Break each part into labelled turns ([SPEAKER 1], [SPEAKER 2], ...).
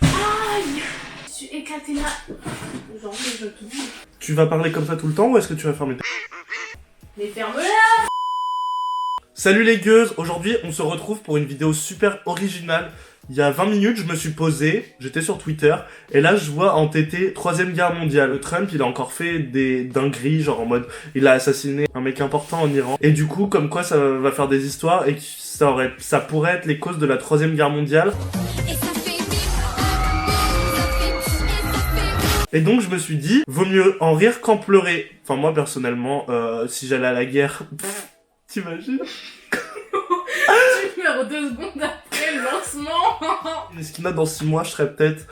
[SPEAKER 1] Aïe! Je suis éclatée là. Genre, je te dis.
[SPEAKER 2] Tu vas parler comme ça tout le temps ou est-ce que tu vas fermer ta...
[SPEAKER 1] Mais ferme-la!
[SPEAKER 2] Salut les gueuses, aujourd'hui on se retrouve pour une vidéo super originale. Il y a 20 minutes, je me suis posé, j'étais sur Twitter, et là je vois en TT 3ème guerre mondiale. Trump, il a encore fait des dingueries, genre en mode, il a assassiné un mec important en Iran. Et du coup, comme quoi ça va faire des histoires, et que ça pourrait être les causes de la 3ème guerre mondiale. Et donc je me suis dit, vaut mieux en rire qu'en pleurer. Enfin moi personnellement, si j'allais à la guerre, t'imagines?
[SPEAKER 1] Tu meurs 2 secondes après le lancement.
[SPEAKER 2] Ce qu'il y en a dans 6 mois, je serais peut-être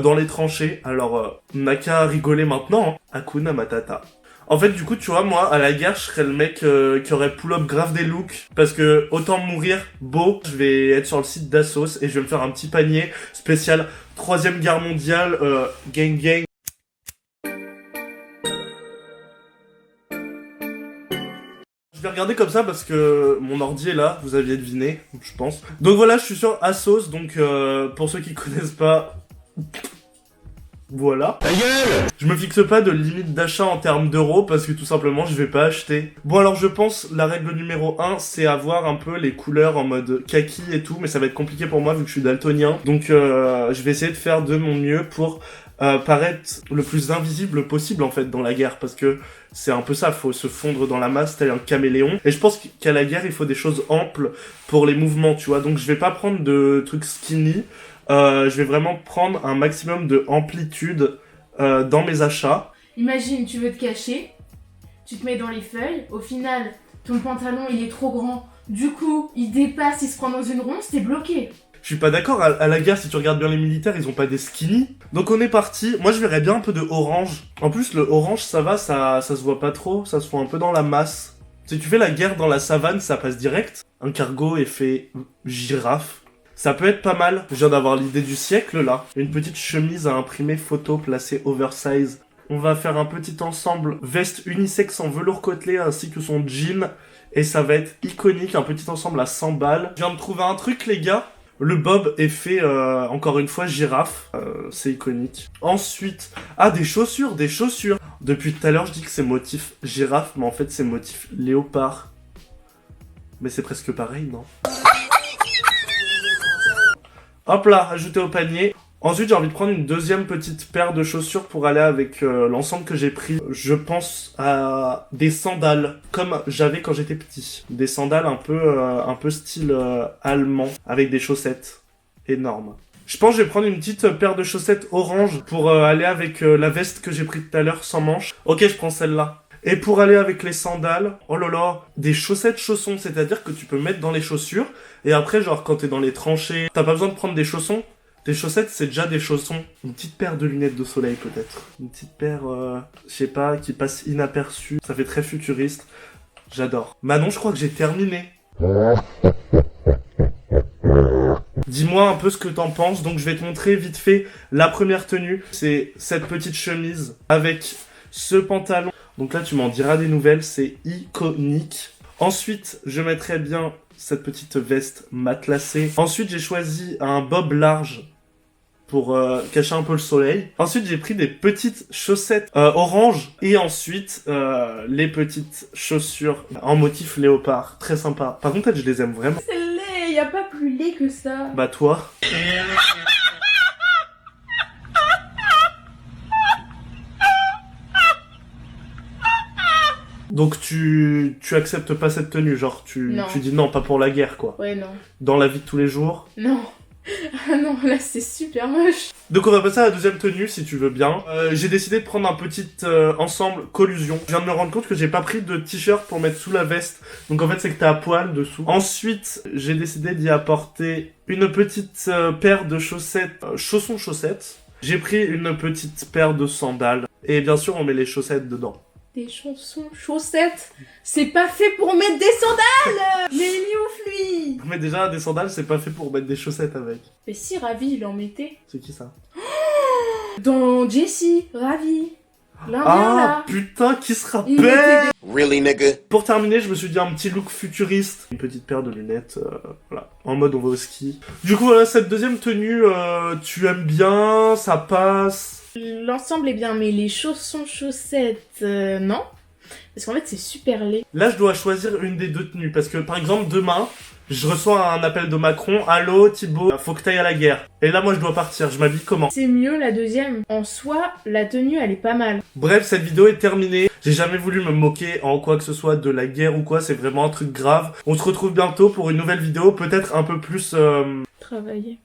[SPEAKER 2] dans les tranchées. Alors, on n'a qu'à rigoler maintenant. Hein. Hakuna Matata. En fait, du coup, tu vois, moi, à la guerre, je serais le mec qui aurait pull-up grave des looks. Parce que, autant mourir beau, je vais être sur le site d'Assos et je vais me faire un petit panier spécial 3ème guerre mondiale, gang gang. Je vais regarder comme ça parce que mon ordi est là, vous aviez deviné, je pense. Donc voilà, je suis sur Assos, donc pour ceux qui connaissent pas... Voilà. Ta gueule! Je me fixe pas de limite d'achat en termes d'euros parce que tout simplement je vais pas acheter. Bon alors je pense la règle numéro 1 c'est avoir un peu les couleurs en mode kaki et tout, mais ça va être compliqué pour moi vu que je suis daltonien. Donc je vais essayer de faire de mon mieux pour paraître le plus invisible possible en fait dans la guerre parce que c'est un peu ça, faut se fondre dans la masse tel un caméléon. Et je pense qu'à la guerre il faut des choses amples pour les mouvements, tu vois. Donc je vais pas prendre de trucs skinny. Je vais vraiment prendre un maximum de amplitude dans mes achats.
[SPEAKER 1] Imagine, tu veux te cacher, tu te mets dans les feuilles, au final, ton pantalon il est trop grand, du coup, il dépasse, il se prend dans une ronce, t'es bloqué.
[SPEAKER 2] Je suis pas d'accord, à la guerre, si tu regardes bien les militaires, ils ont pas des skinny. Donc on est parti, moi je verrais bien un peu de orange. En plus, le orange, ça va, ça se voit pas trop, ça se voit un peu dans la masse. Si tu fais la guerre dans la savane, ça passe direct. Un cargo effet girafe. Ça peut être pas mal. Je viens d'avoir l'idée du siècle, là. Une petite chemise à imprimer photo placée oversize. On va faire un petit ensemble veste unisexe en velours côtelé ainsi que son jean. Et ça va être iconique, un petit ensemble à 100 balles. Je viens de trouver un truc, les gars. Le bob est fait, encore une fois, girafe. C'est iconique. Ensuite, des chaussures, des chaussures. Depuis tout à l'heure, je dis que c'est motif girafe, mais en fait, c'est motif léopard. Mais c'est presque pareil, non? Hop là, ajouté au panier. Ensuite, j'ai envie de prendre une deuxième petite paire de chaussures pour aller avec l'ensemble que j'ai pris. Je pense à des sandales, comme j'avais quand j'étais petit. Des sandales un peu style allemand, avec des chaussettes énormes. Je pense que je vais prendre une petite paire de chaussettes orange pour aller avec la veste que j'ai pris tout à l'heure sans manches. Ok, je prends celle-là. Et pour aller avec les sandales, oh là là, des chaussettes chaussons, c'est-à-dire que tu peux mettre dans les chaussures, et après, genre, quand t'es dans les tranchées, t'as pas besoin de prendre des chaussons. Tes chaussettes, c'est déjà des chaussons. Une petite paire de lunettes de soleil, peut-être. Une petite paire, je sais pas, qui passe inaperçue. Ça fait très futuriste. J'adore. Manon, je crois que j'ai terminé. Dis-moi un peu ce que t'en penses. Donc, je vais te montrer vite fait la première tenue. C'est cette petite chemise avec ce pantalon. Donc là, tu m'en diras des nouvelles, c'est iconique. Ensuite, je mettrai bien cette petite veste matelassée. Ensuite, j'ai choisi un bob large pour cacher un peu le soleil. Ensuite, j'ai pris des petites chaussettes orange. Et ensuite, les petites chaussures en motif léopard. Très sympa. Par contre, je les aime vraiment.
[SPEAKER 1] C'est laid, y a pas plus laid que ça.
[SPEAKER 2] Bah toi. Donc tu acceptes pas cette tenue, genre tu dis non, pas pour la guerre quoi.
[SPEAKER 1] Ouais, non.
[SPEAKER 2] Dans la vie de tous les jours.
[SPEAKER 1] Non. Ah non, là c'est super moche.
[SPEAKER 2] Donc on va passer à la deuxième tenue si tu veux bien. J'ai décidé de prendre un petit ensemble collusion. Je viens de me rendre compte que j'ai pas pris de t-shirt pour mettre sous la veste. Donc en fait c'est que t'es à poil dessous. Ensuite j'ai décidé d'y apporter une petite paire de chaussettes, chaussons-chaussettes. J'ai pris une petite paire de sandales. Et bien sûr on met les chaussettes dedans.
[SPEAKER 1] Des chaussettes, c'est pas fait pour mettre des sandales. Mais il est ouf lui.
[SPEAKER 2] Mais déjà des sandales c'est pas fait pour mettre des chaussettes avec.
[SPEAKER 1] Mais si, Ravi il en mettait.
[SPEAKER 2] C'est qui ça?
[SPEAKER 1] Dans Jessie, Ravi. L'Indien
[SPEAKER 2] Ah
[SPEAKER 1] là.
[SPEAKER 2] putain, qui se
[SPEAKER 1] Il mettait
[SPEAKER 2] rappelle?
[SPEAKER 3] Really, nigga?
[SPEAKER 2] Pour terminer, je me suis dit un petit look futuriste. Une petite paire de lunettes, voilà, en mode on va au ski. Du coup, voilà, cette deuxième tenue, tu aimes bien, ça passe.
[SPEAKER 1] L'ensemble est bien, mais les chaussons chaussettes, non. Parce qu'en fait, c'est super laid.
[SPEAKER 2] Là, je dois choisir une des deux tenues, parce que par exemple, demain, je reçois un appel de Macron. Allô, Thibaut, faut que t'ailles à la guerre. Et là, moi, je dois partir. Je m'habille comment?
[SPEAKER 1] C'est mieux la deuxième. En soi, la tenue, elle est pas mal.
[SPEAKER 2] Bref, cette vidéo est terminée. J'ai jamais voulu me moquer en quoi que ce soit de la guerre ou quoi. C'est vraiment un truc grave. On se retrouve bientôt pour une nouvelle vidéo, peut-être un peu plus...
[SPEAKER 1] Travailler.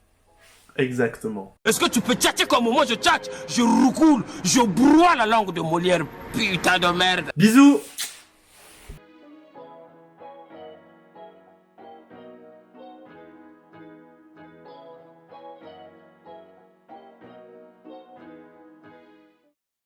[SPEAKER 2] Exactement.
[SPEAKER 4] Est-ce que tu peux tchatcher comme moi je tchatche? Je roucoule, je broie la langue de Molière, putain de merde.
[SPEAKER 2] Bisous!